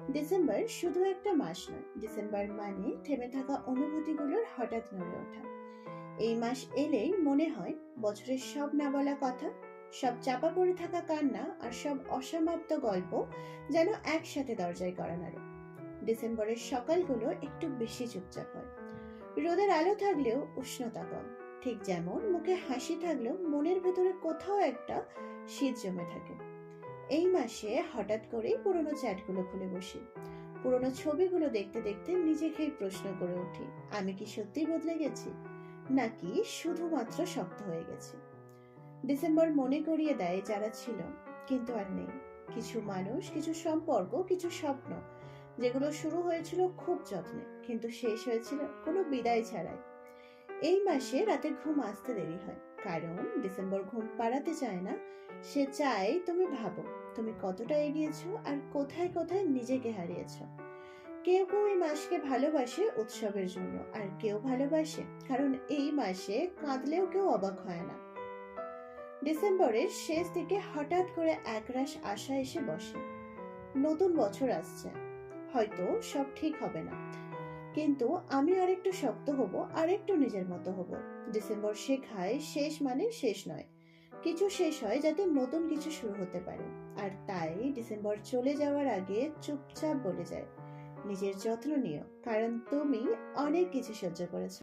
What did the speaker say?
December শুধু একটা মাস নয়, ডিসেম্বর মানে থেমে থাকা অনুভূতিগুলোর হঠাৎ নড়ে ওঠা। এই মাস এলেই মনে হয় বছরের সব না বলা কথা, সব চাপা পড়ে থাকা কান্না আর সব অসমাপ্ত গল্প যেন একসাথে দরজায় করা নাড়ে। ডিসেম্বরের সকালগুলো একটু বেশি চুপচাপ হয়। রোদের আলো থাকলেও উষ্ণতা কম। ঠিক যেমন মুখে হাসি থাকলেও মনের ভেতরে কোথাও একটা শীত জমে থাকে। এই মাসে হঠাৎ করেই পুরোনো চ্যাটগুলো খুলে বসি। পুরোনো ছবিগুলো দেখতে দেখতে নিজেকেই প্রশ্ন করে উঠি, আমি কি সত্যিই বদলে গেছি, নাকি শুধুমাত্র শক্ত হয়ে গেছে। ডিসেম্বর মনে করিয়ে দেয় যারা ছিল কিন্তু আর নেই। কিছু মানুষ, কিছু সম্পর্ক, কিছু স্বপ্ন যেগুলো শুরু হয়েছিল খুব যত্নে কিন্তু শেষ হয়েছিল কোনো বিদায় ছাড়াই। এই মাসে রাতে ঘুম আসতে দেরি হয়, কারণ ডিসেম্বর ঘুম পাড়াতে চায় না। সে চায় তুমি ভাবো তুমি কতটা এগিয়েছো আর কোথায় কোথায় নিজেকে হারিয়েছো। কেউ কেউ এই মাসকে ভালোবাসে উৎসবের জন্য, আর কেউ ভালোবাসে কারণ এই মাসে কাঁদলেও কেউ অবাক হয় না। ডিসেম্বরের শেষ দিকে হঠাৎ করে একরাশ আশা এসে বসে। নতুন বছর আসছে, হয়তো সব ঠিক হবে না, কিন্তু আমি আরেকটু শক্ত হব, আরেকটু নিজের মতো হব। ডিসেম্বর শেখায় শেষ মানে শেষ নয়, কিছু শেষ হয় যাতে নতুন কিছু শুরু হতে পারে। আর তাই ডিসেম্বর চলে যাওয়ার আগে চুপচাপ বলে যায়, নিজের যত্ন নিও, কারণ তুমি অনেক কিছু সহ্য করেছো।